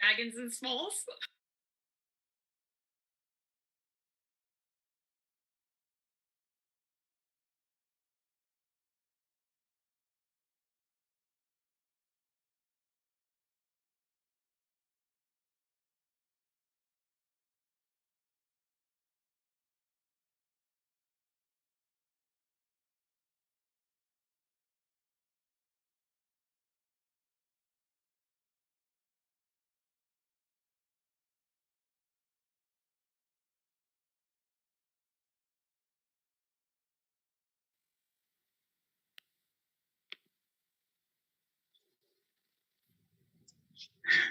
Bagginz N Smolz.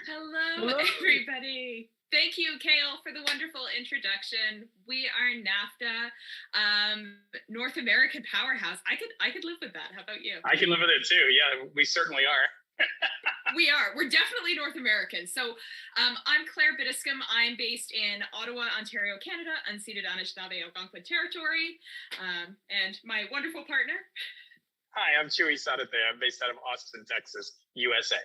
Hello, Hello. everybody. Thank you, Kale, for the wonderful introduction. We are NAFTA, North American powerhouse. I could live with that. How about you? I can live with it too. Yeah, we certainly are. We are. We're definitely North American. So I'm Claire Bittiscombe. I'm based in Ottawa, Ontario, Canada, unceded Anishinaabe Algonquin Territory. And my wonderful partner. Hi, I'm Chewy Sadate. I'm based out of Austin, Texas, USA.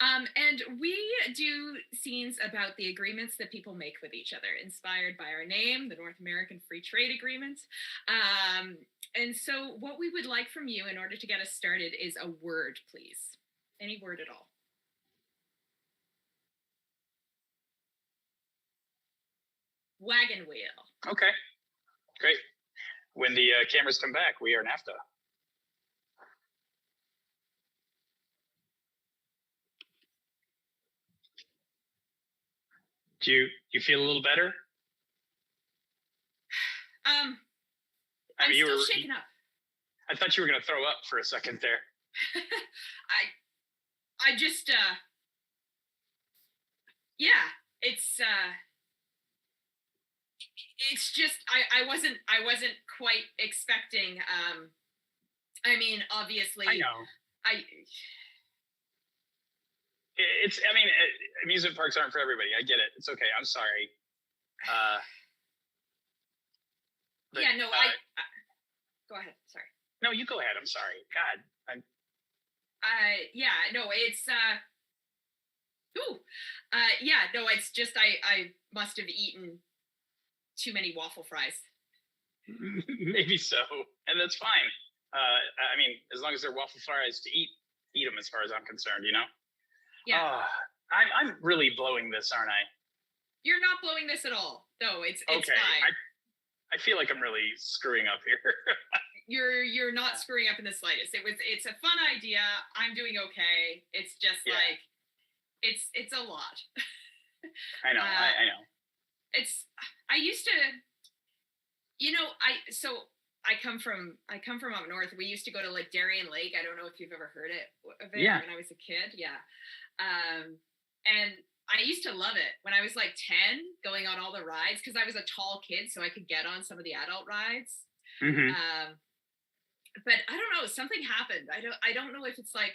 And we do scenes about the agreements that people make with each other, inspired by our name, the North American Free Trade Agreement. And so what we would like from you in order to get us started is a word, please. Any word at all. Wagon wheel. Okay, great. When the cameras come back, we are NAFTA. Do you feel a little better? I'm still shaken up. I thought you were going to throw up for a second there. I just yeah, it's just I wasn't quite expecting. I mean, obviously, I know. Amusement parks aren't for everybody. I get it. It's okay. I'm sorry. Yeah, no, go ahead. Sorry. No, you go ahead. I'm sorry. God. Yeah, no, it's yeah, no, it's just I must have eaten too many waffle fries. Maybe so, and that's fine. I mean, as long as they're waffle fries to eat them, as far as I'm concerned, you know. Yeah. I'm really blowing this, aren't I? You're not blowing this at all. No, it's okay. Fine. I feel like I'm really screwing up here. You're not screwing up in the slightest. It's a fun idea. I'm doing okay. It's just like it's a lot. I know. I know. I used to, you know, I come from up north. We used to go to like Darien Lake. I don't know if you've ever heard of it when I was a kid. Yeah. And I used to love it when I was like 10, going on all the rides, because I was a tall kid, so I could get on some of the adult rides. Mm-hmm. But I don't know, something happened. I don't know if it's like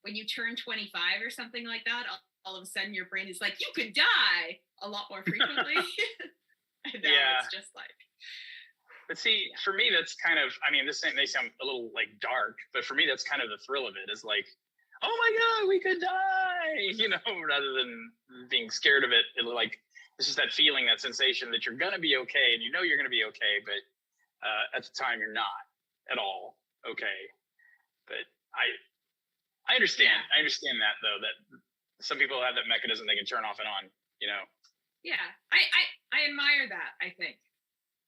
when you turn 25 or something like that, all of a sudden your brain is like, you could die a lot more frequently. And now it's just like. But see, for me, that's kind of, I mean, this may sound a little like dark, but for me, that's kind of the thrill of it, is like, oh my God, we could die, you know, rather than being scared of it. Like, it's just that feeling, that sensation that you're going to be okay, and you know you're going to be okay, but at the time you're not at all okay. But I understand. Yeah. I understand that, though, that some people have that mechanism they can turn off and on, you know. Yeah, I admire that, I think.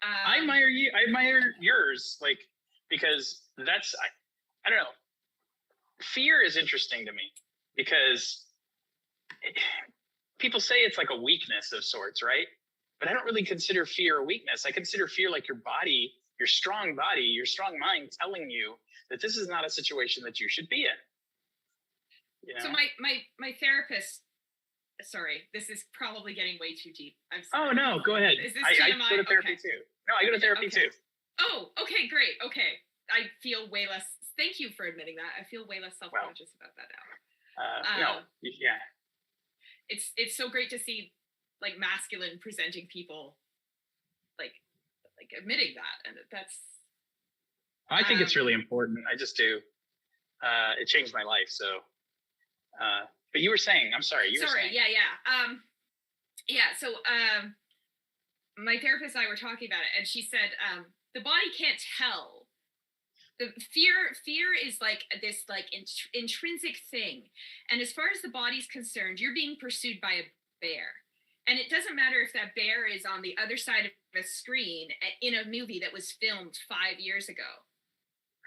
I admire you. I admire yours, like, because that's, I don't know. Fear is interesting to me because people say it's like a weakness of sorts, right? But I don't really consider fear a weakness. I consider fear like your body, your strong mind telling you that this is not a situation that you should be in. You know? So my therapist, sorry, this is probably getting way too deep. I'm sorry. Oh no, go ahead. Is this I go to therapy too. No, I go to therapy too. Oh, okay, great. Okay. I feel way less, thank you for admitting that. I feel way less self-conscious about that now. Yeah. It's so great to see like masculine presenting people like admitting that, and that's. I think it's really important. I just do. It changed my life, so But you were saying, I'm sorry, you were saying. Yeah. So my therapist and I were talking about it, and she said the body can't tell. The fear is like this like intrinsic thing, and as far as the body's concerned, you're being pursued by a bear, and it doesn't matter if that bear is on the other side of a screen in a movie that was filmed 5 years ago.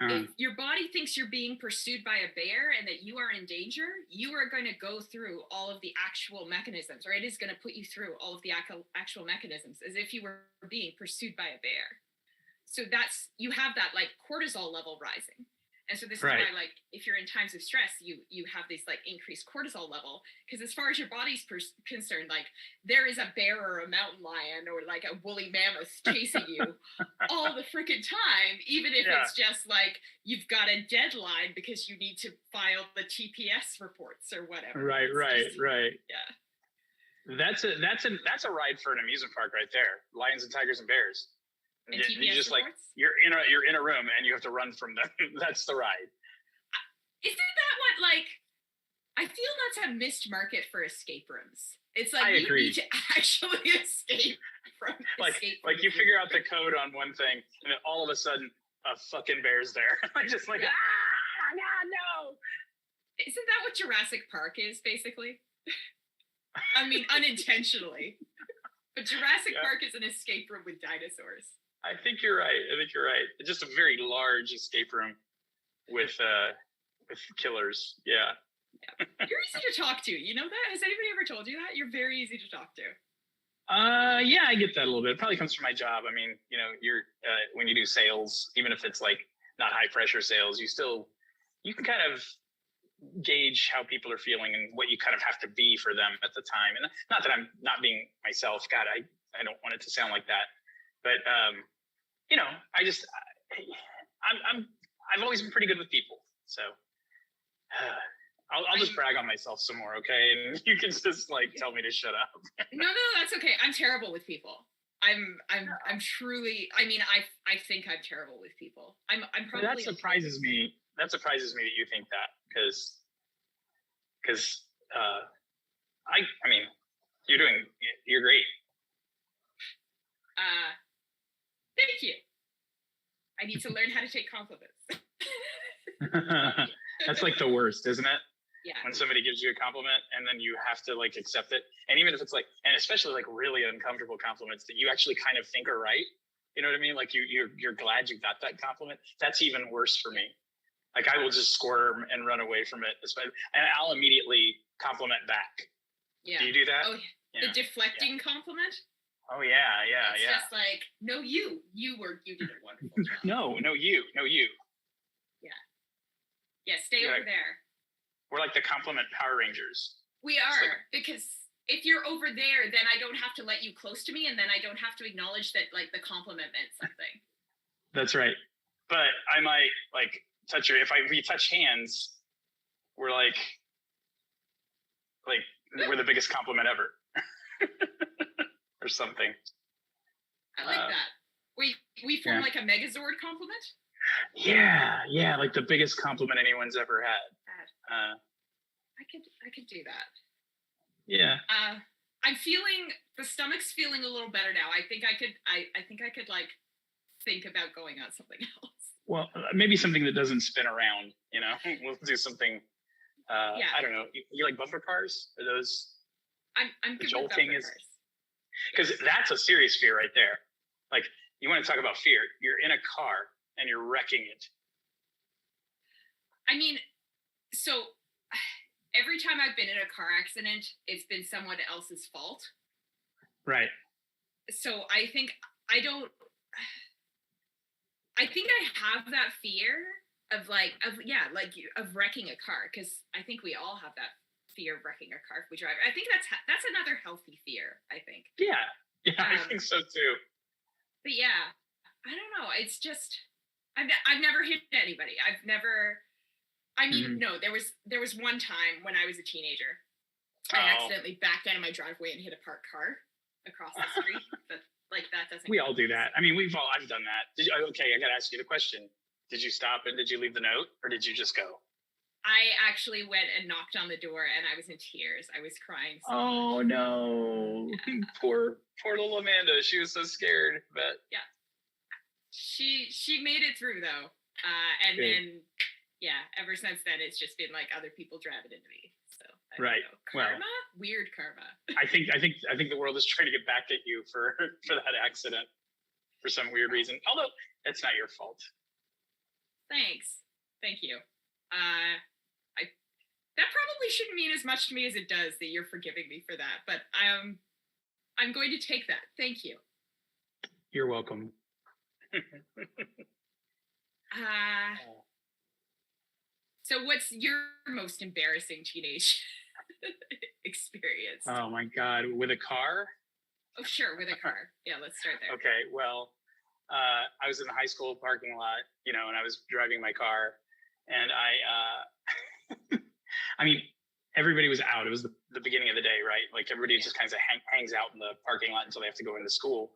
If your body thinks you're being pursued by a bear and that you are in danger, you are going to go through all of the actual mechanisms, or it is going to put you through all of the actual mechanisms as if you were being pursued by a bear. So that's, you have that like cortisol level rising. And so this is why, like, if you're in times of stress, you have this like increased cortisol level, because as far as your body's concerned, like there is a bear or a mountain lion or like a woolly mammoth chasing you all the freaking time, even if it's just like you've got a deadline because you need to file the TPS reports or whatever. Right. Yeah. That's a ride for an amusement park right there. Lions and tigers and bears. And you just reports? Like you're in a room and you have to run from them. That's the ride. Isn't that what, like, I feel that's a missed market for escape rooms. It's like you need to actually escape from you figure out the code on one thing and then all of a sudden a fucking bear's there. I'm just like, God, no. Isn't that what Jurassic Park is, basically? I mean, unintentionally. But Jurassic Park is an escape room with dinosaurs. I think you're right. It's just a very large escape room with killers. Yeah. You're easy to talk to. You know that? Has anybody ever told you that? You're very easy to talk to. Yeah, I get that a little bit. It probably comes from my job. I mean, you know, you're when you do sales, even if it's like not high pressure sales, you can kind of gauge how people are feeling and what you kind of have to be for them at the time. And not that I'm not being myself. God, I don't want it to sound like that. But you know, I've always been pretty good with people. So I'll just brag on myself some more, okay? And you can just like tell me to shut up. No, that's okay. I'm terrible with people. I'm truly. I mean, I think I'm terrible with people. I'm probably. That surprises me. That surprises me that you think that, because I mean, you're great. Thank you. I need to learn how to take compliments. That's like the worst, isn't it? Yeah. When somebody gives you a compliment and then you have to like accept it. And even if it's like, and especially like really uncomfortable compliments that you actually kind of think are right. You know what I mean? Like you're glad you got that compliment. That's even worse for me. Like I will just squirm and run away from it. And I'll immediately compliment back. Yeah. Do you do that? Oh, the deflecting compliment? Oh yeah. It's just like, no, you did a wonderful job. No, you. Yeah, stay over there. We're like the compliment Power Rangers. We are, because if you're over there, then I don't have to let you close to me, and then I don't have to acknowledge that like the compliment meant something. That's right. But I might like touch you. If we touch hands, we're like we're the biggest compliment ever. Or something. I like that. We form like a Megazord compliment? Yeah, like the biggest compliment anyone's ever had. I could do that. Yeah. I'm feeling, the stomach's feeling a little better now. I think I could like think about going on something else. Well, maybe something that doesn't spin around, you know. We'll do something I don't know. You like bumper cars? Are those I'm good with bumper cars. Because that's a serious fear right there. Like, you want to talk about fear. You're in a car and you're wrecking it. I mean, so every time I've been in a car accident, it's been someone else's fault. Right. So I think I have that fear of wrecking a car, because I think we all have that fear of wrecking a car if we drive. I think that's another healthy fear, I think. Yeah, I think so too. But yeah, I don't know. It's just I've never hit anybody. No, there was one time when I was a teenager. I accidentally backed out of my driveway and hit a parked car across the street. But like that doesn't. We all do that. I mean, I've done that. Okay, I got to ask you the question. Did you stop and did you leave the note, or did you just go? I actually went and knocked on the door, and I was in tears. I was crying. So Oh much. no. Yeah. Poor little Amanda. She was so scared, but yeah. She made it through though. And good. then ever since then it's just been like other people driving into me. So right. Karma? Well, weird karma. I think the world is trying to get back at you for that accident for some weird reason. Although it's not your fault. Thanks. Thank you. That probably shouldn't mean as much to me as it does that you're forgiving me for that, but I'm going to take that. Thank you. You're welcome. So what's your most embarrassing teenage experience? Oh my God, with a car? Oh, sure, with a car. Yeah, let's start there. Okay, well, I was in the high school parking lot, and I was driving my car, and I mean, everybody was out. It was the beginning of the day, right? Like everybody just kind of hangs out in the parking lot until they have to go into school.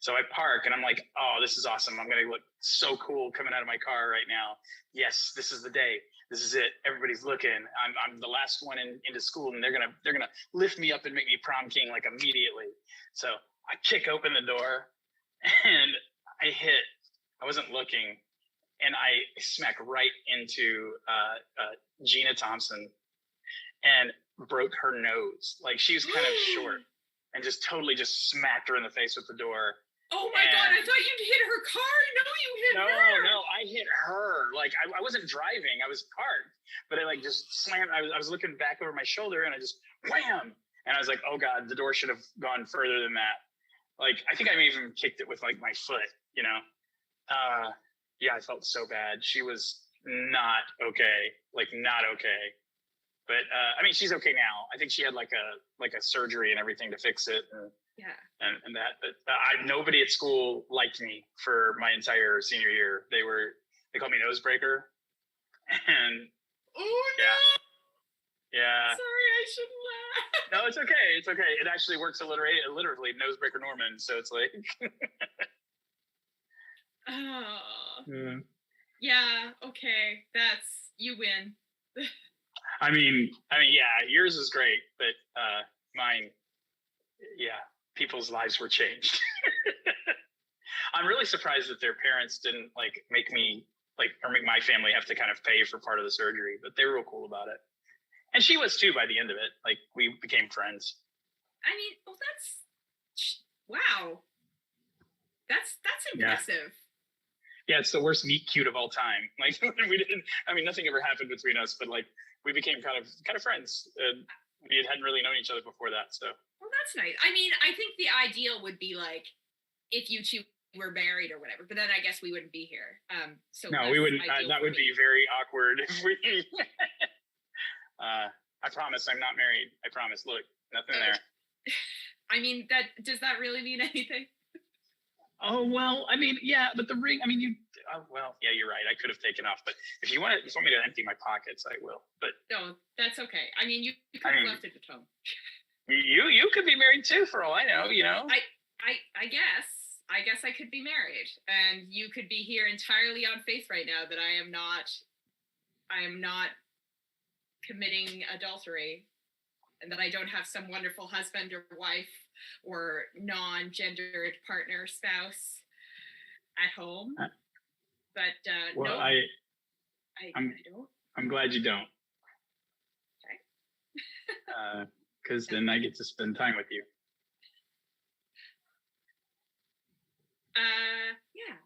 So I park and I'm like, oh, this is awesome. I'm going to look so cool coming out of my car right now. Yes, this is the day. This is it. Everybody's looking. I'm the last one into school, and they're gonna lift me up and make me prom king like immediately. So I kick open the door and I wasn't looking, and I smack right into Gina Thompson and broke her nose. Like, she was kind of short, and just totally just smacked her in the face with the door. Oh my God, I thought you'd hit her car. No, you hit her. No, I hit her. Like, I wasn't driving, I was parked, but I like just slammed. I was looking back over my shoulder, and I just wham. And I was like, oh God, the door should have gone further than that. Like, I think I may even kicked it with like my foot, Yeah, I felt so bad. She was not okay, like not okay. But I mean, she's okay now. I think she had like a surgery and everything to fix it. And that, but nobody at school liked me for my entire senior year. They called me Nosebreaker. And yeah. Sorry, I shouldn't laugh. No, it's okay. It's okay. It actually works literally Nosebreaker Norman. So it's like. Oh. Yeah. Okay. You win. I mean, yeah, yours is great, but mine, yeah, people's lives were changed. I'm really surprised that their parents didn't make me or make my family have to kind of pay for part of the surgery, but they were real cool about it. And she was too by the end of it. Like, we became friends. I mean, well, wow. That's impressive. Yeah, it's the worst meet cute of all time. Like, nothing ever happened between us, but like, we became kind of friends. We hadn't really known each other before that, so. Well, that's nice. I mean, I think the ideal would be like if you two were married or whatever, but then I guess we wouldn't be here. So no, we wouldn't. That would be very awkward if we. I promise I'm not married. I promise. Look, nothing there. I mean, does that really mean anything? Oh, well, I mean, yeah, but the ring, I mean, yeah, you're right. I could have taken off, but if you want me to empty my pockets, I will. But no, that's okay. I mean, you could have left it at home. You could be married too, for all I know, I guess I could be married, and you could be here entirely on faith right now that I am not committing adultery, and that I don't have some wonderful husband or wife or non-gendered partner, spouse at home. But well, no, I don't. I'm glad you don't. Okay. Because then I get to spend time with you. Yeah.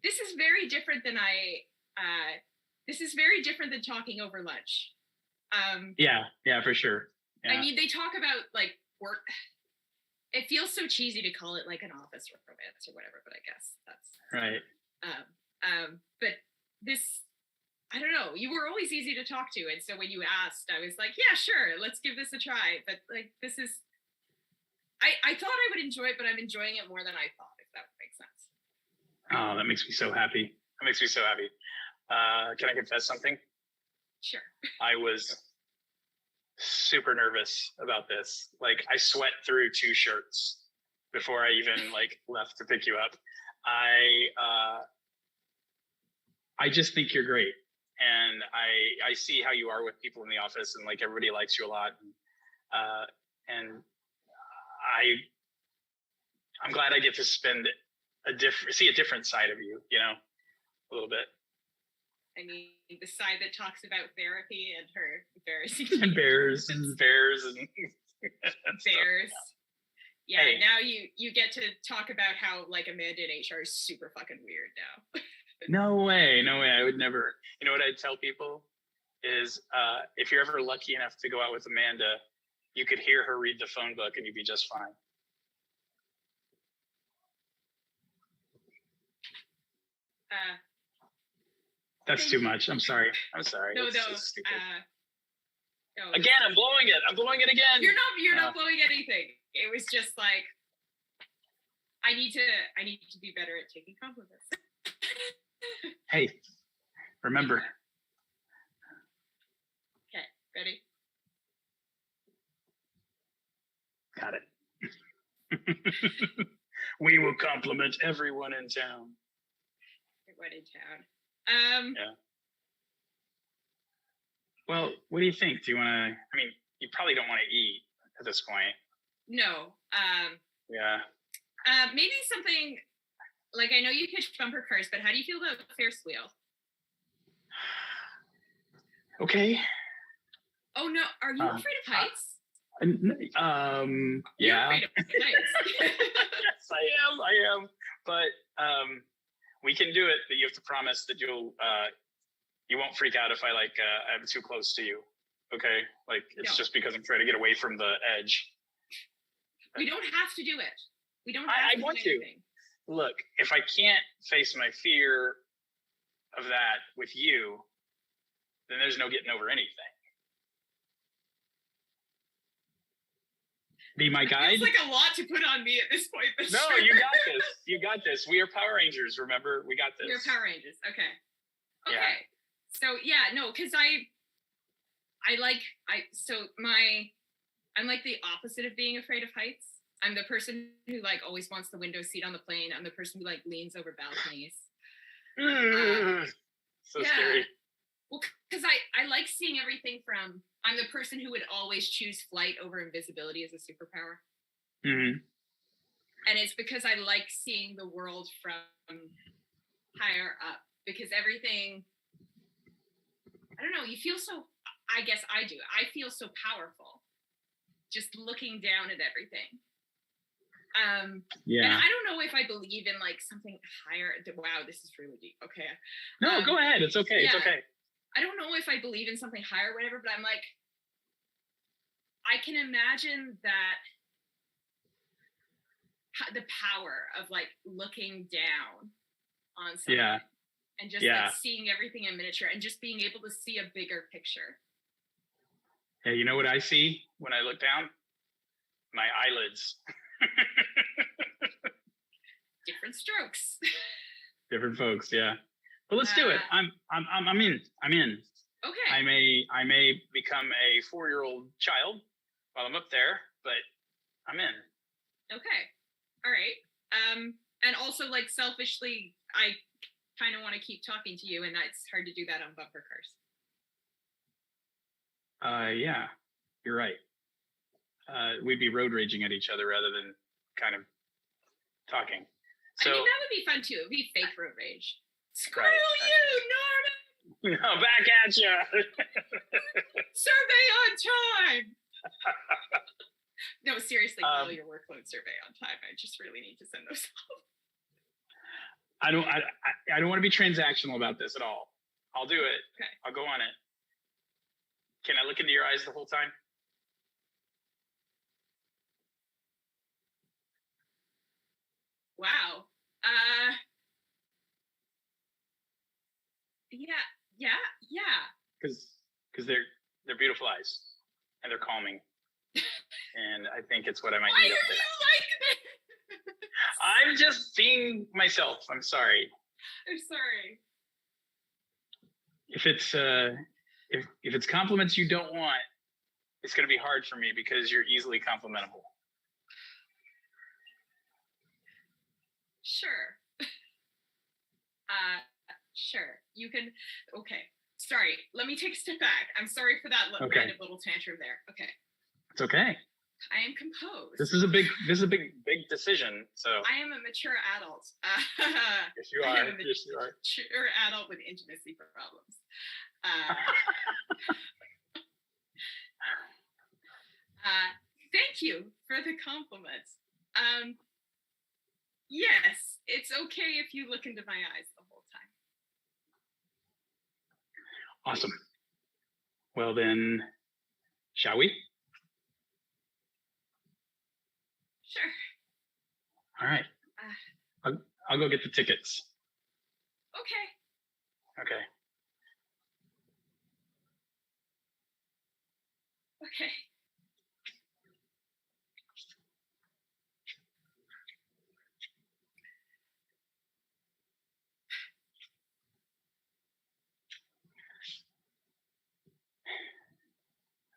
This is very different than this is very different than talking over lunch. Yeah, for sure. Yeah. I mean, they talk about like work. It feels so cheesy to call it like an office romance or whatever, but I guess that's right. But this, I don't know. You were always easy to talk to, and so when you asked, I was like, yeah, sure, let's give this a try. But like, this is, I thought I would enjoy it, but I'm enjoying it more than I thought. If that makes sense. Oh, that makes me so happy. Can I confess something? Sure. I was super nervous about this. Like, I sweat through 2 shirts before I even left to pick you up. I just think you're great, and I see how you are with people in the office, and like everybody likes you a lot, and I'm glad I get to see a different side of you, a little bit. I mean, the side that talks about therapy and her embarrassing and bears and bears. Yeah, hey. Now you get to talk about how like Amanda in HR is super fucking weird now. No way. I would never. You know what I'd tell people is if you're ever lucky enough to go out with Amanda, you could hear her read the phone book and you'd be just fine. That's too much. I'm sorry. No. Again, I'm blowing it again. You're not blowing anything. It was just like I need to be better at taking compliments. Hey, remember. Okay, ready? Got it. We will compliment everyone in town. Yeah. Well, what do you think? Do you want to? I mean, you probably don't want to eat at this point. No. Yeah. Maybe something like I know you pitch bumper cars, but how do you feel about Ferris wheel? Okay. Oh no, are you afraid of heights? Yeah. You're afraid of heights. Yes, I am. But we can do it. But you have to promise that you won't freak out if I'm too close to you. Okay, like it's just because I'm trying to get away from the edge. We don't have to do it. We don't. I want to. Look, if I can't face my fear of that with you, then there's no getting over anything. Be my guide. It's like a lot to put on me at this point. No, sure. You got this. We are Power Rangers. Remember, we got this. We're Power Rangers. Okay. Yeah. So yeah, no, because I'm like the opposite of being afraid of heights. I'm the person who like always wants the window seat on the plane. I'm the person who like leans over balconies. So scary. Well, because I like seeing everything from. I'm the person who would always choose flight over invisibility as a superpower. Mm-hmm. And it's because I like seeing the world from higher up. Because everything, I don't know, you feel so, I guess I do. I feel so powerful just looking down at everything. Yeah. And I don't know if I believe in like something higher. Wow, this is really deep. Okay. No, go ahead. It's okay. Yeah. It's okay. I don't know if I believe in something higher or whatever, but I'm like, I can imagine that the power of like looking down on something and just like seeing everything in miniature and just being able to see a bigger picture. Hey, you know what I see when I look down? My eyelids. Different strokes. Different folks, yeah. But let's do it. I'm in. Okay. I may become a 4-year-old child while I'm up there, but I'm in. Okay. All right. And also like selfishly, I kind of want to keep talking to you, and that's hard to do that on bumper cars. Yeah, you're right. We'd be road raging at each other rather than kind of talking. So, I mean, that would be fun too. It'd be fake road rage. Screw you, Norman! Back at you! Survey on time! No, seriously, follow your workload survey on time. I just really need to send those off. I don't want to be transactional about this at all. I'll do it. Okay. I'll go on it. Can I look into your eyes the whole time? Wow. Yeah. Because they're beautiful eyes and they're calming, and I think it's what I might Why need up there. Why are you like this? I'm just being myself. I'm sorry. I'm sorry. If it's compliments you don't want, it's going to be hard for me because you're easily complimentable. Sure. Sure. You can. Okay. Sorry, let me take a step back. I'm sorry for that kind of little tantrum there. Okay. It's okay. I am composed. This is a big decision. So I am a mature adult. Yes, you are. Yes, you are. Mature adult with intimacy problems. Thank you for the compliments. Yes, it's okay if you look into my eyes the whole time. Awesome. Well then, shall we? Sure. All right. I'll go get the tickets. Okay. Okay. Okay.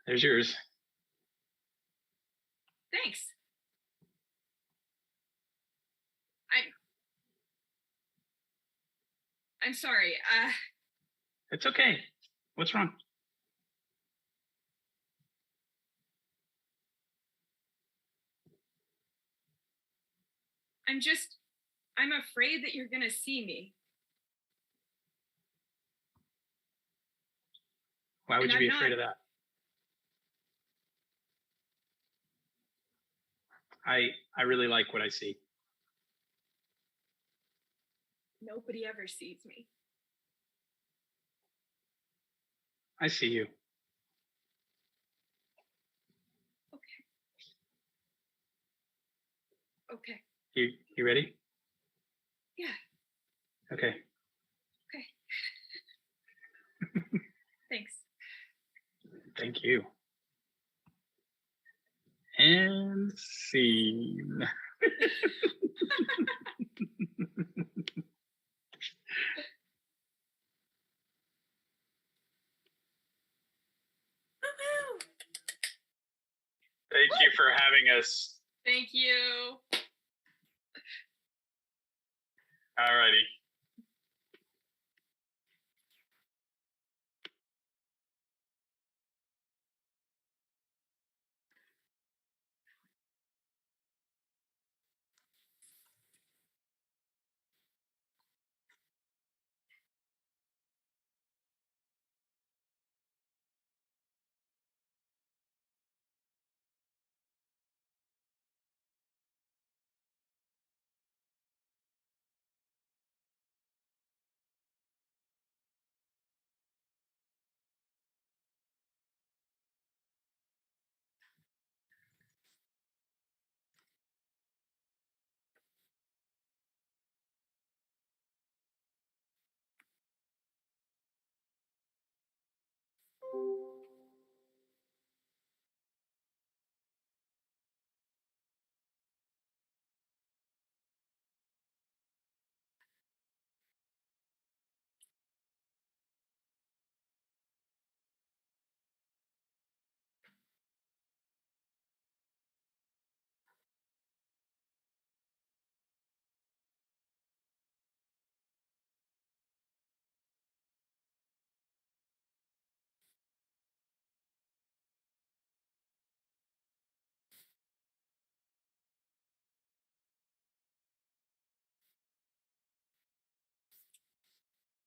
There's yours. Thanks. I'm sorry. It's okay. What's wrong? I'm afraid that you're gonna see me. Why would you be afraid of that? I really like what I see. Nobody ever sees me. I see you. Okay. You ready? Yeah. Okay. Okay. Thanks. Thank you. And scene. Thank you for having us. Thank you. All righty.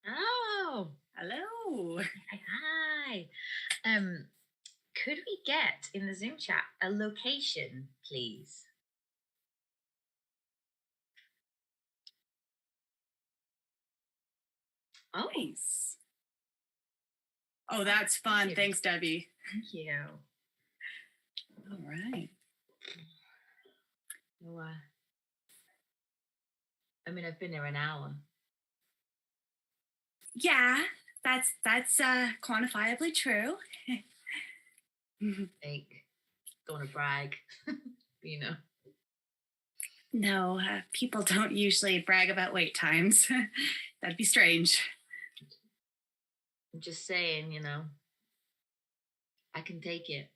Oh, hello. Hi. Could we get in the Zoom chat a location, please? Oh, nice. Oh, that's fun. Thanks, Debbie. Thank you. All right. Well, I mean, I've been there an hour. Yeah, that's quantifiably true. Like, don't want to brag, you know. No, people don't usually brag about wait times. That'd be strange. I'm just saying, you know, I can take it.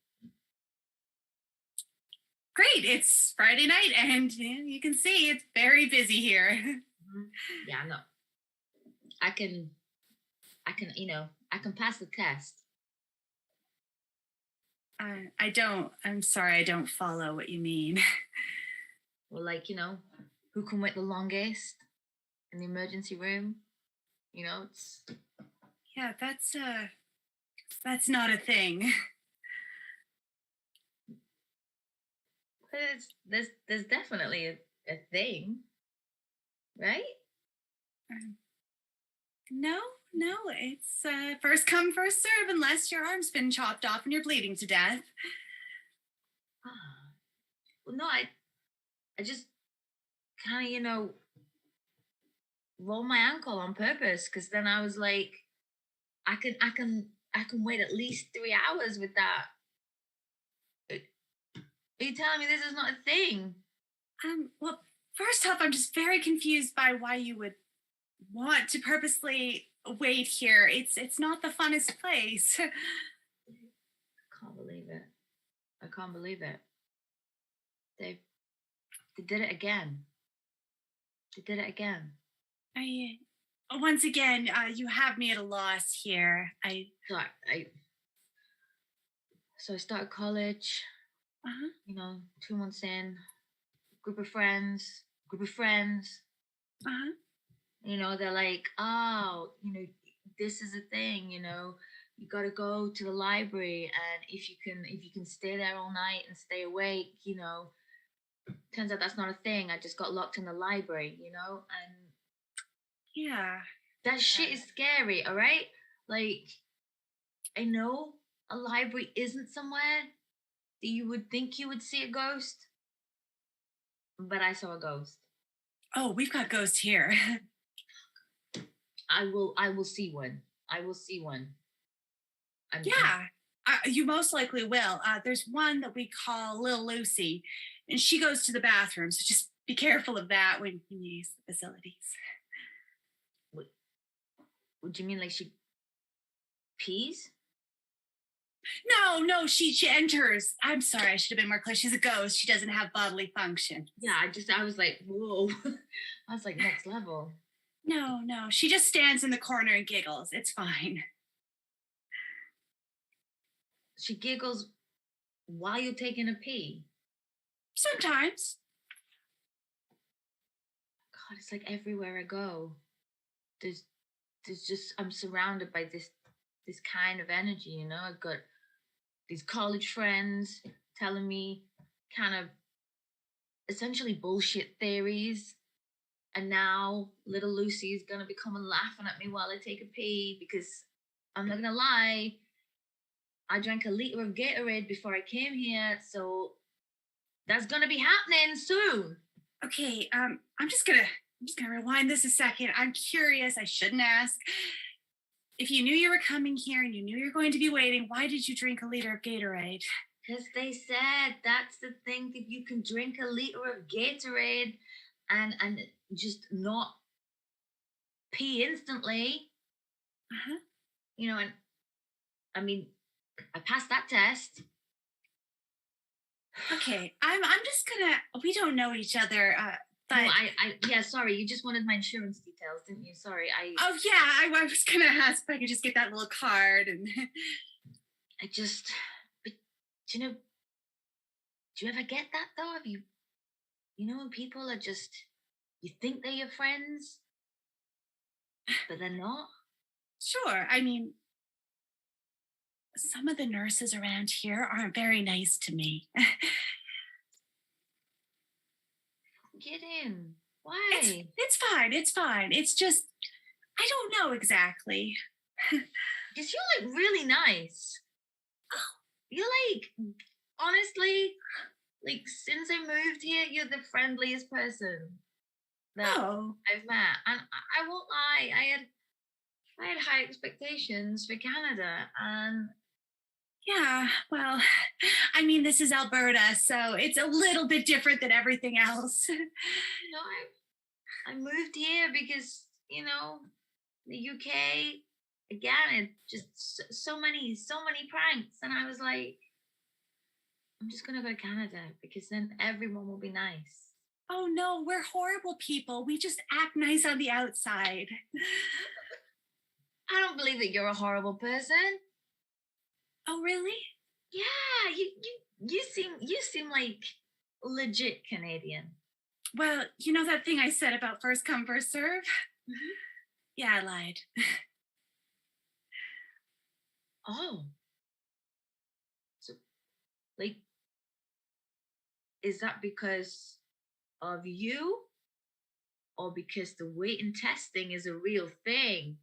Great, it's Friday night, and you can see it's very busy here. Yeah, no, I can, you know, I can pass the test. I'm sorry, I don't follow what you mean. Well, like, who can wait the longest in the emergency room? It's... Yeah, that's not a thing. But there's definitely a thing, right? No, it's first come, first serve, unless your arm's been chopped off and you're bleeding to death. Well, no, I just kind of, roll my ankle on purpose, because then I was like, I can wait at least 3 hours with that. Are you telling me this is not a thing? Well, first off, I'm just very confused by why you would want to purposely wait here. It's not the funnest place. I can't believe it. I can't believe it. They did it again. They did it again. Once again, you have me at a loss here. So I started college. 2 months in, group of friends. They're like, oh, this is a thing, you got to go to the library, and if you can stay there all night and stay awake, turns out that's not a thing. I just got locked in the library, and yeah, that shit is scary. All right, like, I know a library isn't somewhere that you would think you would see a ghost, but I saw a ghost. Oh, we've got ghosts here. I will see one. You most likely will. There's one that we call Little Lucy, and she goes to the bathroom, so just be careful of that when you use the facilities. What do you mean, like she pees? No, she enters. I'm sorry, I should have been more clear. She's a ghost. She doesn't have bodily function. Yeah, I was like, whoa. I was like, next level. No, she just stands in the corner and giggles. It's fine. She giggles while you're taking a pee? Sometimes. God, it's like everywhere I go. There's just, I'm surrounded by this kind of energy, I've got these college friends telling me kind of essentially bullshit theories. And now little Lucy is going to be coming laughing at me while I take a pee, because I'm not going to lie, I drank a liter of Gatorade before I came here. So that's going to be happening soon. Okay, I'm just gonna rewind this a second. I'm curious. I shouldn't ask. If you knew you were coming here and you knew you were going to be waiting, why did you drink a liter of Gatorade? Because they said that's the thing, that you can drink a liter of Gatorade and just not pee instantly. And I mean, I passed that test. Okay, I'm just gonna. We don't know each other, but yeah. Sorry, you just wanted my insurance details, didn't you? Sorry, Oh yeah, I was gonna ask if I could just get that little card and. But do you ever get that though? Have you? When people are just, you think they're your friends, but they're not. Sure, I mean, some of the nurses around here aren't very nice to me. Get in. Why? It's fine. It's just, I don't know exactly. Because you're like really nice. You're like, honestly, like since I moved here, you're the friendliest person that I've met. And I won't lie, I had high expectations for Canada, and yeah, well, I mean, this is Alberta, so it's a little bit different than everything else. I moved here because, the UK, again, it just so many pranks. And I was like, I'm just going to go to Canada because then everyone will be nice. Oh, no, we're horrible people. We just act nice on the outside. I don't believe that you're a horrible person. Oh, really? Yeah, you seem like legit Canadian. Well, you know that thing I said about first come, first serve? Mhm. Yeah, I lied. Oh, so like, is that because of you, or because the weight and testing is a real thing?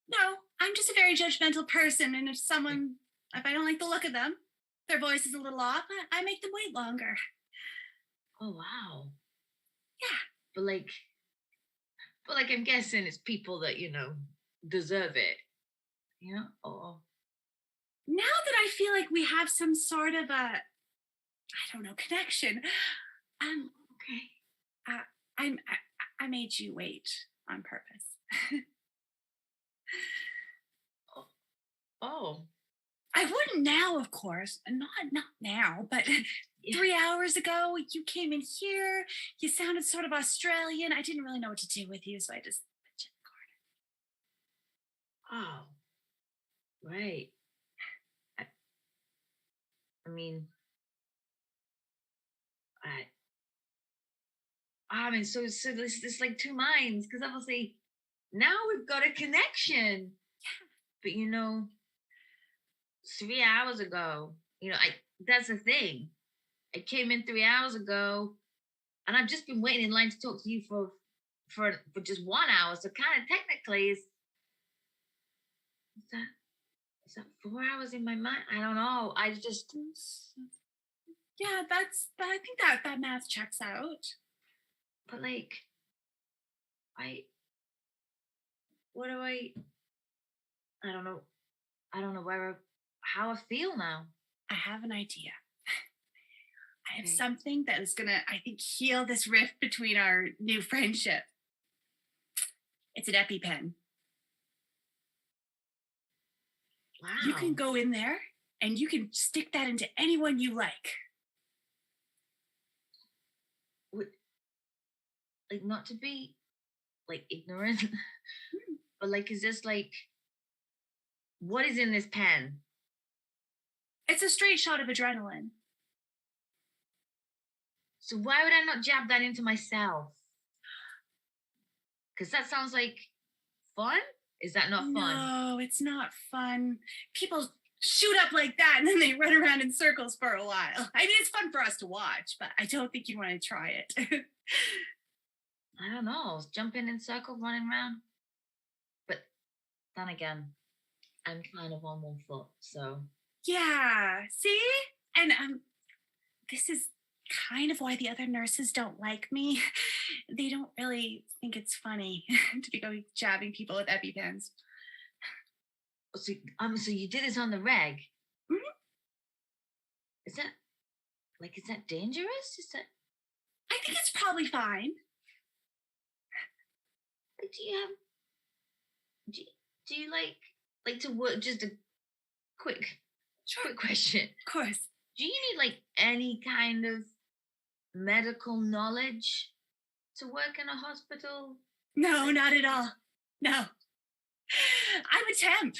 No, I'm just a very judgmental person. And if I don't like the look of them, their voice is a little off, I make them wait longer. Oh wow. Yeah. But like I'm guessing it's people that deserve it. Oh. Now that I feel like we have some sort of I don't know, connection, Okay. I made you wait on purpose. Oh. I wouldn't now, of course, not now, but Yeah. 3 hours ago you came in here. You sounded sort of Australian. I didn't really know what to do with you, so I just put you in the corner. Oh. Right. I mean, so this like two minds, because obviously now we've got a connection. But 3 hours ago, I that's the thing. I came in 3 hours ago, and I've just been waiting in line to talk to you for just 1 hour. So kind of technically, is that 4 hours in my mind? I don't know. I just Yeah, I think that math checks out. but like what do I don't know. I don't know how I feel now. I have an idea. I have Okay. something that is gonna, I think, heal this rift between our new friendship. It's an EpiPen. Wow. You can go in there and you can stick that into anyone you like. Like, not to be like ignorant, but like, is this like, what is in this pen? It's a straight shot of adrenaline. So why would I not jab that into myself? Because that sounds like fun. Is that not fun? No, it's not fun. People shoot up like that and then they run around in circles for a while. I mean, it's fun for us to watch, but I don't think you want to try it. I don't know. Jumping in circles, running around. But then again, I'm kind of on 1 foot, so. Yeah, see? And this is kind of why the other nurses don't like me. They don't really think it's funny to be going jabbing people with EpiPens. So you did this on the reg? Mhm. Is that dangerous? I think it's probably fine. Do you like to work? Just a quick question. Of course. Do you need like any kind of medical knowledge to work in a hospital? No, not at all. No. I'm a temp.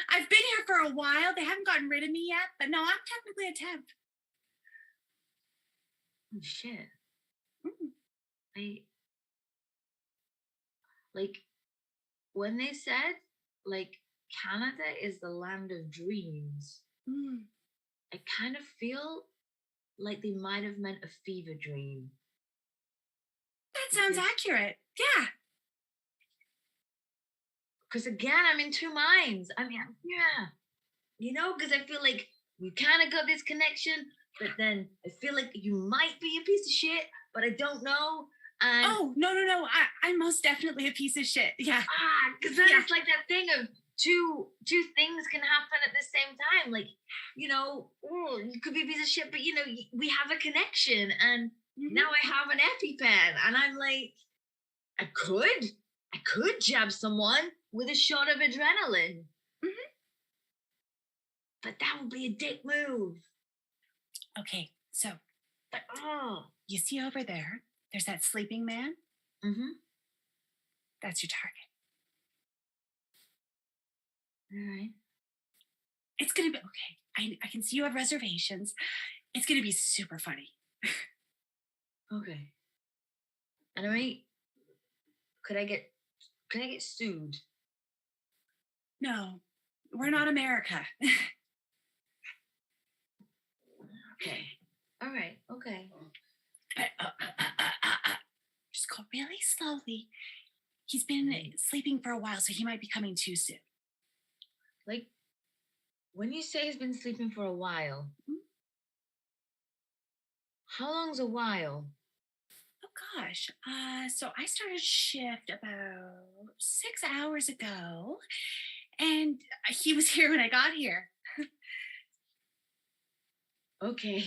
I've been here for a while. They haven't gotten rid of me yet, but no, I'm technically a temp. Oh, shit. Mm. Like when they said like Canada is the land of dreams, I kind of feel like they might have meant a fever dream. That sounds accurate. Yeah. Because again, I'm in two minds. I mean, yeah. Because I feel like we kind of got this connection, but then I feel like you might be a piece of shit, but I don't know. And oh, no. I'm most definitely a piece of shit. Yeah. Because then it's like that thing of two things can happen at the same time. Like, you could be a piece of shit, but we have a connection, and now I have an EpiPen, and I'm like, I could jab someone with a shot of adrenaline. But that would be a dick move. Okay, so But you see over there, there's that sleeping man. Mm-hmm. That's your target. All right. It's gonna be okay. I can see you have reservations. It's gonna be super funny. Okay. And I mean, could I get sued? No, we're not America. Okay. All right. Okay. Just go really slowly. He's been sleeping for a while, so he might be coming too soon. Like, when you say he's been sleeping for a while, how long's a while? Oh gosh. So I started shift about 6 hours ago, and he was here when I got here. Okay.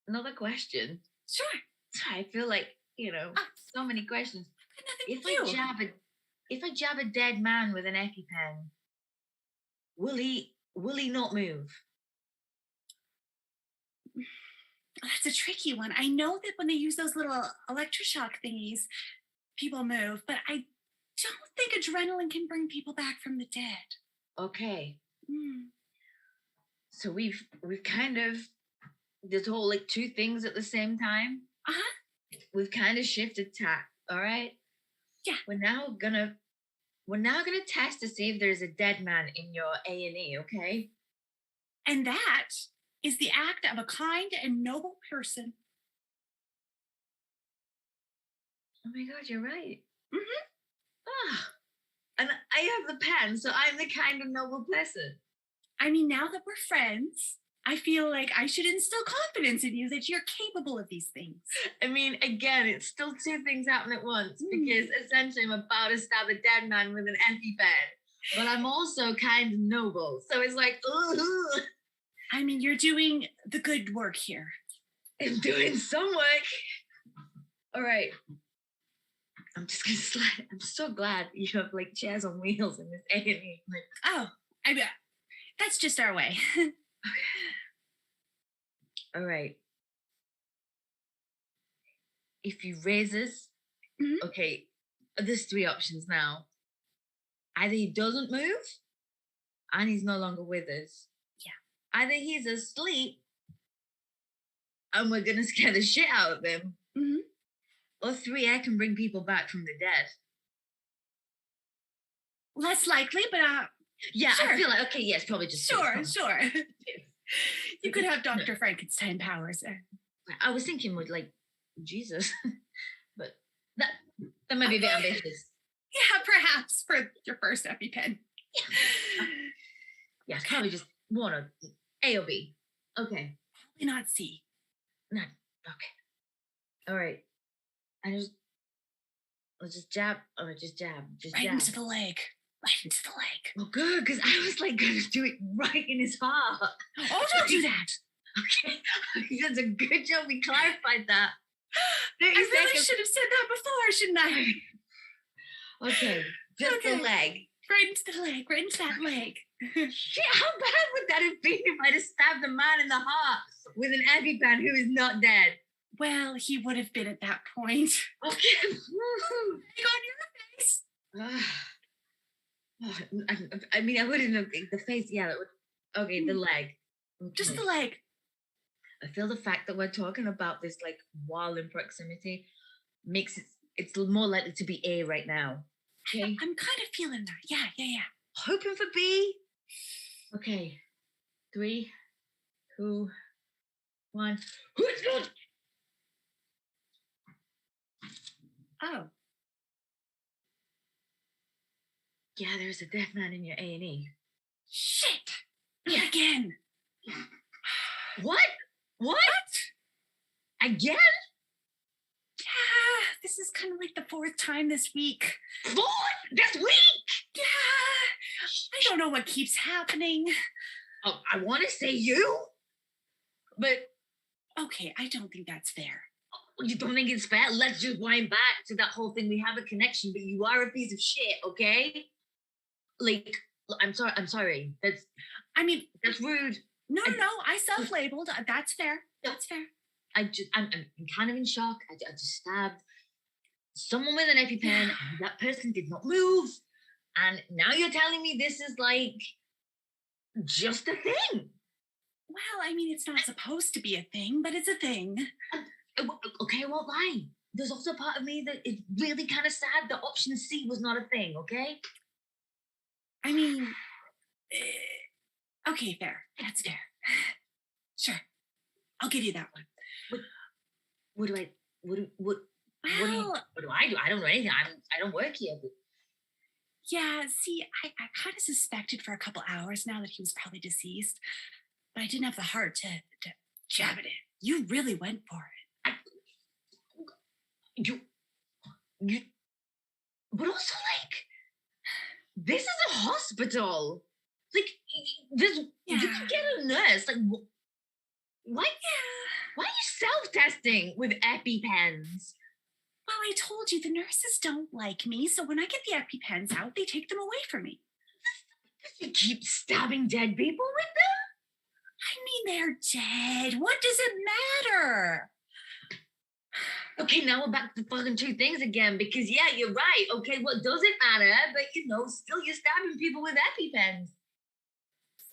Another question. Sure. I feel like, so many questions. If I jab a dead man with an EpiPen, will he not move? That's a tricky one. I know that when they use those little electroshock thingies, people move, but I don't think adrenaline can bring people back from the dead. Okay. So we've kind of this whole like two things at the same time. We've kind of shifted tack. All right. Yeah. We're now gonna test to see if there's a dead man in your A&E. Okay. And that is the act of a kind and noble person. Oh my God, you're right. And I have the pen, so I'm the kind of noble person. I mean, now that we're friends, I feel like I should instill confidence in you that you're capable of these things. I mean, again, it's still two things happening at once because essentially I'm about to stab a dead man with an EpiPen, but I'm also kind of noble. So it's like, ooh. I mean, you're doing the good work here. I'm doing some work. All right. I'm just gonna slide. I'm so glad you have like chairs on wheels in this A&E. Like, I bet that's just our way. All right. If he raises, okay, there's three options now. Either he doesn't move, and he's no longer with us. Yeah. Either he's asleep, and we're gonna scare the shit out of him. Or three, I can bring people back from the dead. Less likely, but yeah, sure. I feel like okay, yes, probably just sure. You could have Dr. Frankenstein powers. I was thinking with like Jesus, but that might be a bit ambitious. Yeah, perhaps for your first EpiPen. Yeah, probably just one or A or B. Okay. Probably not C. No. Okay. All right. Let's just jab. Just jab. Right into the leg. Right into the leg. Oh, good, because I was like going to do it right in his heart. Oh, don't do that. Okay. That's a good job we clarified that. I really should have said that before, shouldn't I? Okay. Just the leg. Right into the leg. Right into that leg. Shit, how bad would that have been if I'd have stabbed a man in the heart with an EpiPen who is not dead? Well, he would have been at that point. Okay. Hang on your face. I mean, I wouldn't have the face. Yeah, that would. Okay, the leg. Okay. Just the leg. I feel the fact that we're talking about this like wall in proximity makes it's more likely to be A right now. Okay, I'm kind of feeling that. Yeah. Hoping for B. Okay, 3, 2, 1. Who's good? Oh. Yeah, there's a dead man in your A&E. Shit! Yeah. Again. What? Again? Yeah, this is kind of like the 4th time this week. 4th? This week? Yeah. I don't know what keeps happening. Oh, I want to say you, but... Okay, I don't think that's fair. You don't think it's fair? Let's just wind back to that whole thing. We have a connection, but you are a piece of shit, okay? Like, I'm sorry. That's rude. No, I self-labeled. That's fair. That's fair. I'm kind of in shock. I just stabbed someone with an EpiPen. That person did not move. And now you're telling me this is like just a thing. Well, I mean, it's not supposed to be a thing, but it's a thing. Okay, I won't lie. There's also a part of me that is really kind of sad that option C was not a thing, okay? I mean, okay, fair. That's fair. Sure. I'll give you that one. What do I do? Well, I don't know anything. I don't work here. But... Yeah, see, I kind of suspected for a couple hours now that he was probably deceased, but I didn't have the heart to jab it in. You really went for it. You, but also like, this is a hospital. Like, this, you can get a nurse. Like, why are you self-testing with EpiPens? Well, I told you the nurses don't like me, so when I get the EpiPens out, they take them away from me. You keep stabbing dead people with them? I mean, they're dead. What does it matter? Okay, now we're back to fucking two things again, because yeah, you're right. Okay, what does it matter? But still you're stabbing people with EpiPens.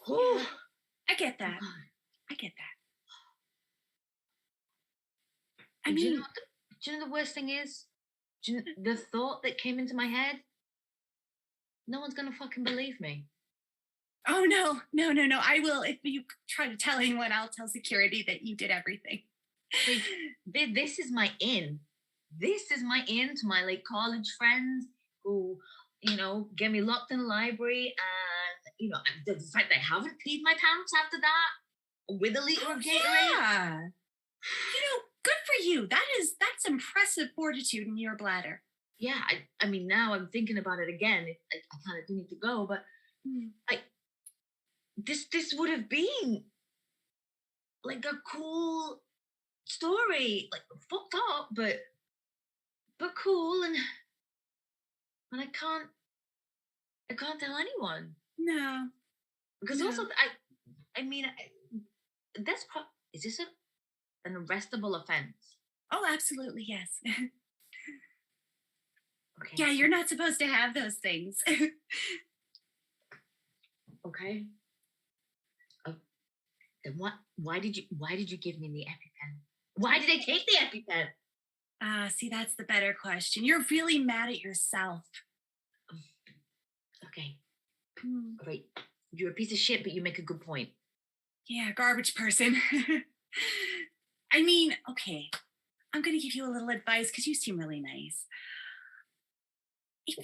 Yeah, I get that. I get that. I mean, do you know the worst thing is? The thought that came into my head? No one's gonna fucking believe me. Oh, no. I will. If you try to tell anyone, I'll tell security that you did everything. This is my in. This is my in to my like college friends who, get me locked in the library, and the fact that I haven't peed my pants after that with a liter of Gatorade. Yeah. Good for you. That's impressive fortitude in your bladder. Yeah, I mean now I'm thinking about it again. I kind of do need to go, but this would have been like a cool story, like fucked up, but cool, and I can't tell anyone. No, because also I mean that's is this an arrestable offense? Oh, absolutely, yes. Okay. Yeah, you're not supposed to have those things. Okay. Then why did you give me the EpiPen? Why did I take the EpiPen? See, that's the better question. You're really mad at yourself. Okay. All right. You're a piece of shit, but you make a good point. Yeah, garbage person. I mean, okay. I'm going to give you a little advice because you seem really nice. We're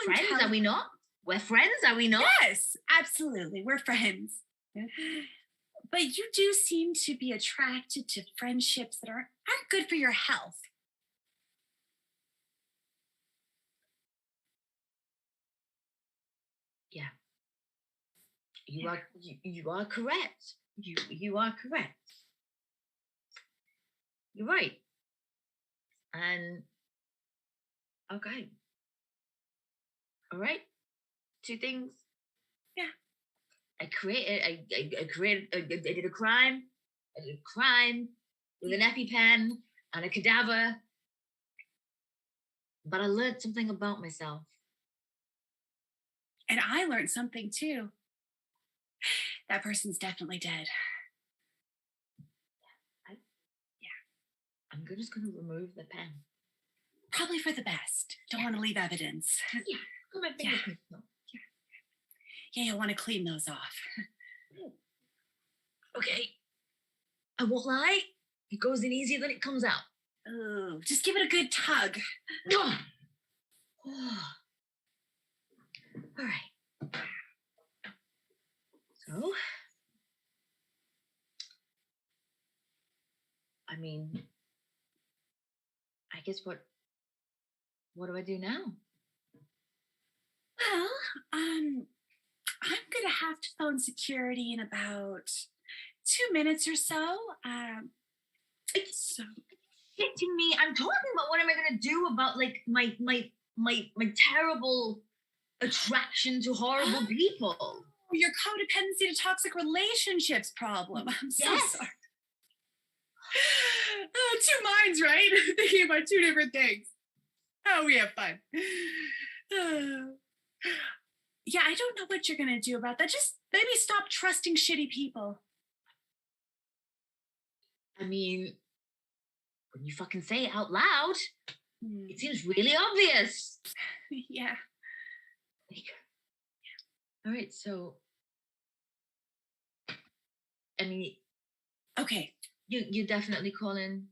friends, are we not? We're friends, are we not? Yes, absolutely. We're friends. But you do seem to be attracted to friendships that aren't good for your health. Yeah. You are correct. You are correct. You're right. And okay. All right. Two things. Yeah. I did a crime. I did a crime with an EpiPen and a cadaver. But I learned something about myself. And I learned something too. That person's definitely dead. I'm just going to remove the pen. Probably for the best. Don't want to leave evidence. Yeah. Put my fingerprints on. Yeah, you'll want to clean those off. Okay. I won't lie. It goes in easier than it comes out. Oh, just give it a good tug. Oh. All right. So, I mean, I guess what do I do now? Well, I'm gonna have to phone security in about 2 minutes or so. So shitting me. I'm talking about what am I gonna do about like my terrible attraction to horrible people. Your codependency to toxic relationships problem. I'm so sorry. Two minds, right? Thinking about two different things. Oh, we have fun. Yeah, I don't know what you're going to do about that. Just maybe stop trusting shitty people. I mean, when you fucking say it out loud, it seems really obvious. Yeah. All right, so, I mean, okay, you definitely calling.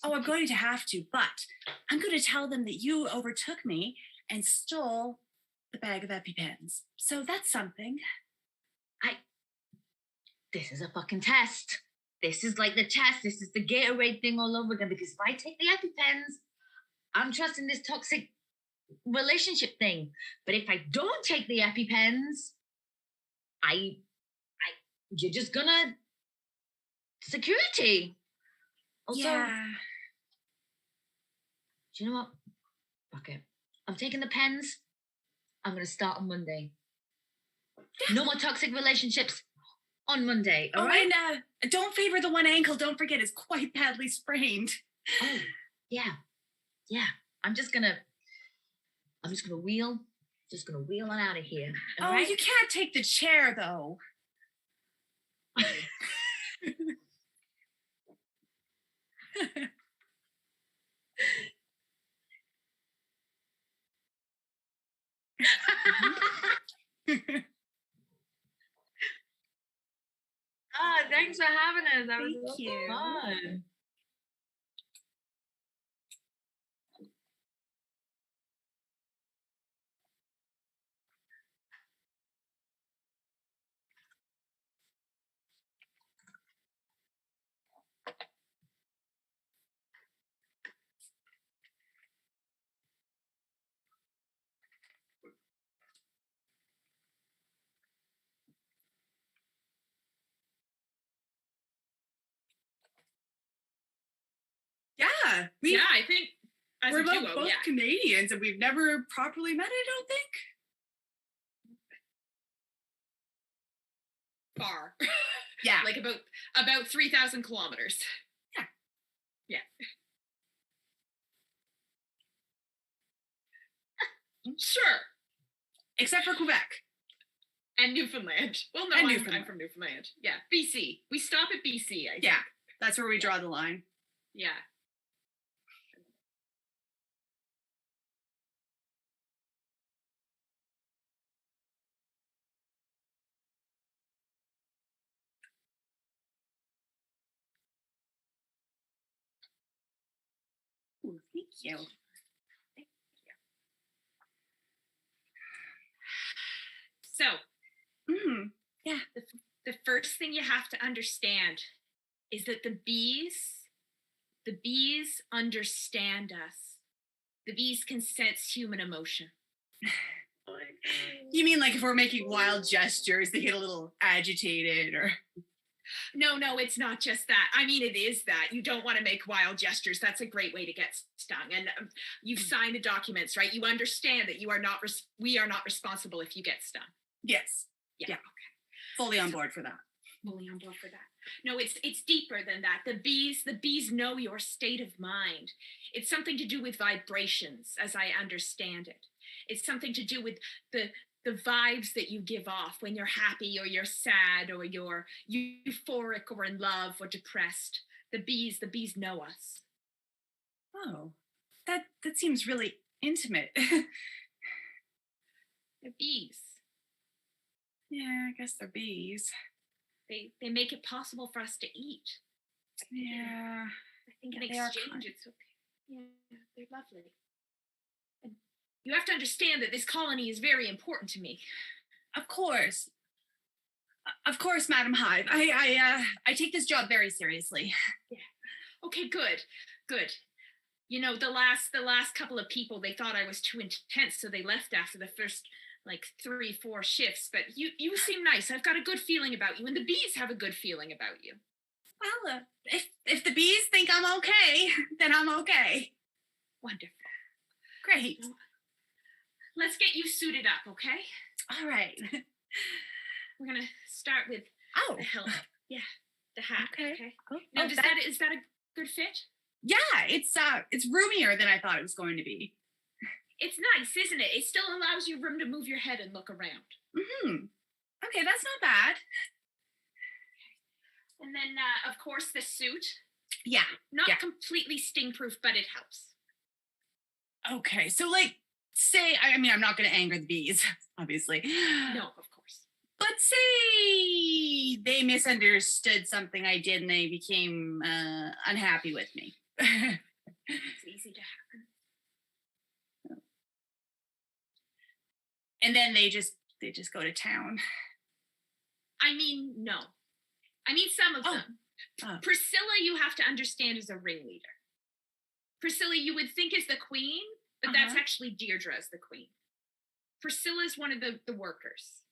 Oh, I'm going to have to, but I'm going to tell them that you overtook me and stole the bag of EpiPens. So that's something. This is a fucking test. This is like the test. This is the Gatorade thing all over again. Because if I take the EpiPens, I'm trusting this toxic relationship thing. But if I don't take the EpiPens, you're just gonna security. Also, Yeah. do you know what? Fuck it. I'm taking the pens. I'm gonna start on Monday. No more toxic relationships on Monday. All right? And don't favor the one ankle. Don't forget, it's quite badly sprained. Oh, yeah. I'm just gonna wheel on out of here. All right? You can't take the chair though. Thanks for having us. That was Thank you. fun. Yeah. I think as we're a duo, both Canadians and we've never properly met, I don't think. Far. Yeah. Like about 3,000 kilometers. Yeah. Sure. Except for Quebec. And Newfoundland. Well, no, I'm from Newfoundland. Yeah. BC. We stop at BC, I think. Yeah. That's where we draw the line. Yeah. Ooh, thank you. So, yeah. The first thing you have to understand is that the bees understand us. The bees can sense human emotion. You mean like if we're making wild gestures, they get a little agitated or... No, it's not just that. I mean, it is that. You don't want to make wild gestures. That's a great way to get stung. And you've signed the documents, right? You understand that we are not responsible if you get stung. Yes. Yeah. Okay. Fully on board for that. Fully on board for that. No, it's deeper than that. The bees know your state of mind. It's something to do with vibrations, as I understand it. It's something to do with the vibes that you give off when you're happy or you're sad or you're euphoric or in love or depressed. The bees know us. Oh, that seems really intimate. They're bees. Yeah, I guess they're bees. They make it possible for us to eat. Yeah. I think in exchange it's okay. Yeah, they're lovely. And you have to understand that this colony is very important to me. Of course, Madam Hive. I take this job very seriously. Yeah. Okay, good. You know, the last couple of people, they thought I was too intense, so they left after the first 3-4 shifts. But you seem nice. I've got a good feeling about you, and the bees have a good feeling about you. Well, if the bees think I'm okay, then I'm okay. Wonderful. Great. Let's get you suited up, okay? All right. We're gonna start with the helmet. Yeah, the hat. Okay. Now, is that a good fit? Yeah, it's roomier than I thought it was going to be. It's nice, isn't it? It still allows you room to move your head and look around. Okay, that's not bad. And then, of course, the suit. Yeah. Not completely sting-proof, but it helps. Okay, so like, say, I mean, I'm not going to anger the bees, obviously. No, of course. But say they misunderstood something I did and they became unhappy with me. It's easy to happen. And then they just go to town. I mean, no. I mean, some of them. Priscilla, you have to understand, is a ringleader. Priscilla, you would think is the queen, but that's actually Deirdre as the queen. Priscilla is one of the workers.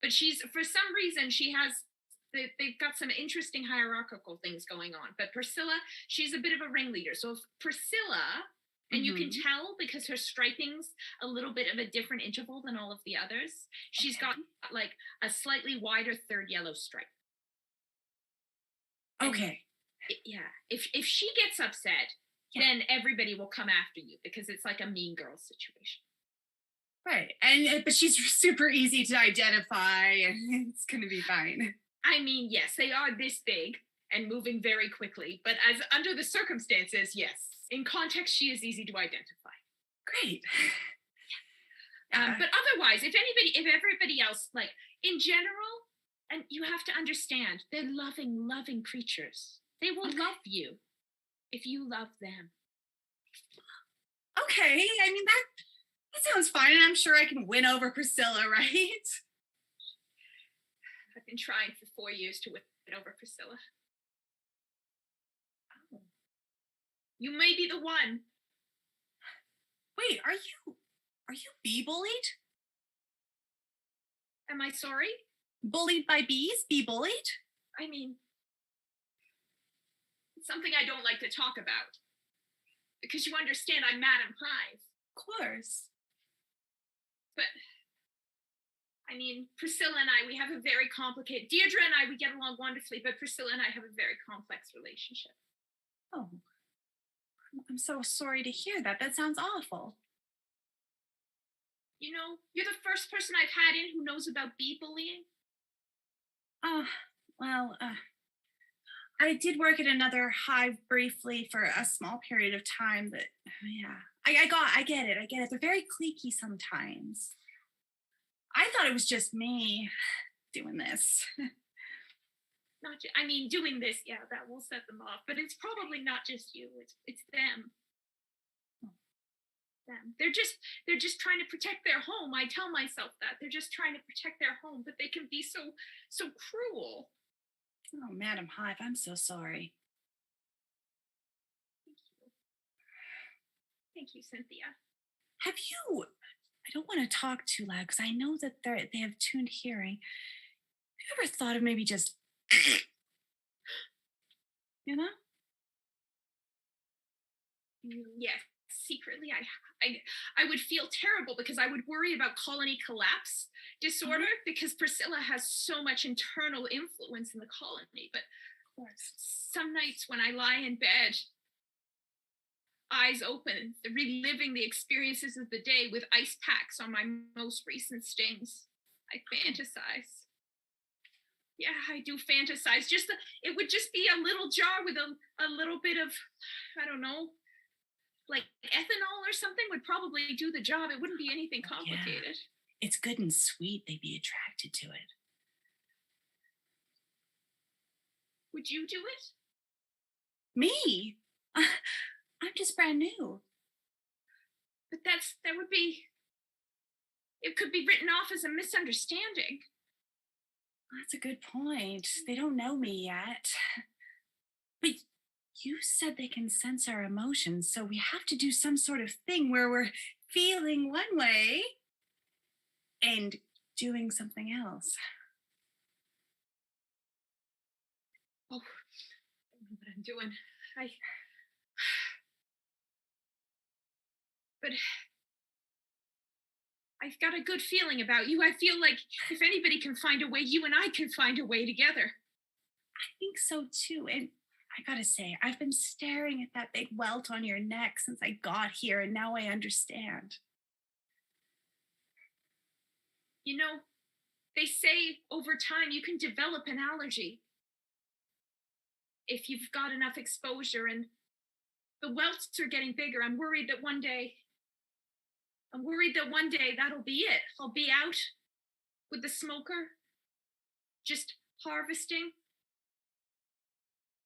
But she's, for some reason, they've got some interesting hierarchical things going on. But Priscilla, she's a bit of a ringleader. So if Priscilla, and you can tell because her striping's a little bit of a different interval than all of the others, she's got like a slightly wider third yellow stripe. Okay. Yeah. If she gets upset, then everybody will come after you because it's like a mean girl situation. Right. But she's super easy to identify and it's going to be fine. I mean, yes, they are this big and moving very quickly, but as under the circumstances, yes. In context, she is easy to identify. Great. But otherwise, if everybody else, like in general, and you have to understand, they're loving, loving creatures. They will love you if you love them. Okay. I mean, that sounds fine. And I'm sure I can win over Priscilla, right? I've been trying for 4 years to win over Priscilla. Oh. You may be the one. Wait, are you bee bullied? Am I sorry? Bullied by bees? Bee bullied? I mean, it's something I don't like to talk about. Because you understand I'm Madam Hive. Of course. But, I mean, Priscilla and I, we have a very complicated, Deirdre and I, we get along wonderfully, but Priscilla and I have a very complex relationship. Oh, I'm so sorry to hear that. That sounds awful. You know, you're the first person I've had in who knows about bee bullying. I did work at another hive briefly for a small period of time, but yeah, I get it. They're very cliquey sometimes. I thought it was just me doing this. Doing this, yeah, that will set them off, but it's probably not just you. It's them. They're just trying to protect their home. I tell myself that they're just trying to protect their home, but they can be so cruel. Oh, Madam Hive, I'm so sorry. Thank you, Cynthia. I don't want to talk too loud because I know that they have tuned hearing. Have you ever thought of maybe just, you know? Yes, secretly I would feel terrible because I would worry about colony collapse disorder because Priscilla has so much internal influence in the colony. But of course, some nights when I lie in bed, eyes open, reliving the experiences of the day with ice packs on my most recent stings, I fantasize. Yeah, I do fantasize. It would just be a little jar with a little bit of, I don't know, like ethanol or something would probably do the job. It wouldn't be anything complicated. Yeah. It's good and sweet. They'd be attracted to it. Would you do it? Me? I'm just brand new. But it could be written off as a misunderstanding. That's a good point. They don't know me yet. But you said they can sense our emotions, so we have to do some sort of thing where we're feeling one way and doing something else. Oh, I don't know what I'm doing. But I've got a good feeling about you. I feel like if anybody can find a way, you and I can find a way together. I think so too. And I gotta say, I've been staring at that big welt on your neck since I got here, and now I understand. You know, they say over time you can develop an allergy if you've got enough exposure, and the welts are getting bigger. I'm worried that one day that'll be it. I'll be out with the smoker, just harvesting.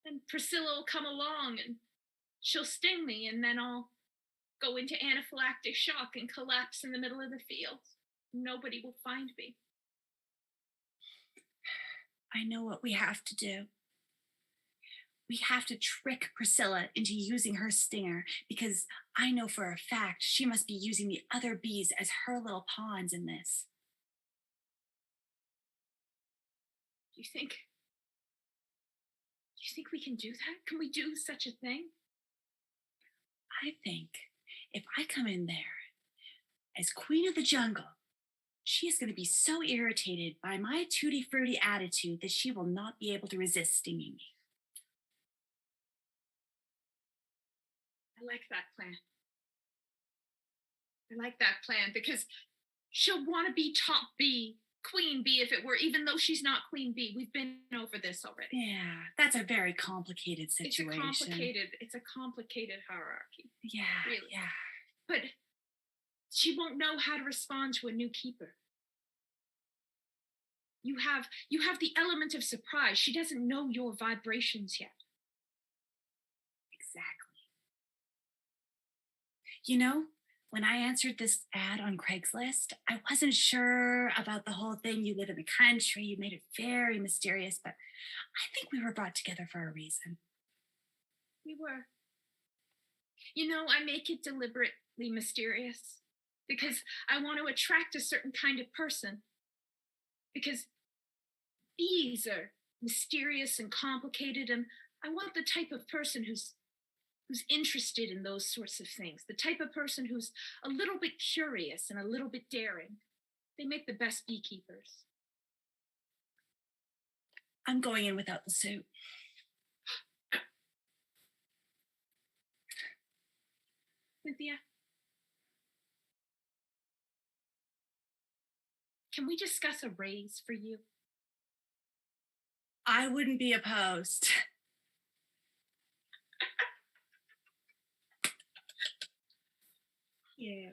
And Priscilla will come along and she'll sting me, and then I'll go into anaphylactic shock and collapse in the middle of the field. Nobody will find me. I know what we have to do. We have to trick Priscilla into using her stinger, because I know for a fact she must be using the other bees as her little pawns in this. Do you think we can do that? Can we do such a thing? I think if I come in there as queen of the jungle, she is going to be so irritated by my tutti frutti attitude that she will not be able to resist stinging me. I like that plan. I like that plan, because she'll want to be top bee, queen bee if it were, even though she's not queen bee. We've been over this already. Yeah, that's a very complicated situation. It's a complicated hierarchy. Yeah, really. Yeah. But she won't know how to respond to a new keeper. You have the element of surprise. She doesn't know your vibrations yet. Exactly. You know, when I answered this ad on Craigslist, I wasn't sure about the whole thing. You live in the country, you made it very mysterious, but I think we were brought together for a reason. We were. You know, I make it deliberately mysterious because I want to attract a certain kind of person. Because bees are mysterious and complicated, and I want the type of person who's interested in those sorts of things, the type of person who's a little bit curious and a little bit daring. They make the best beekeepers. I'm going in without the suit. Cynthia, can we discuss a raise for you? I wouldn't be opposed. Yeah.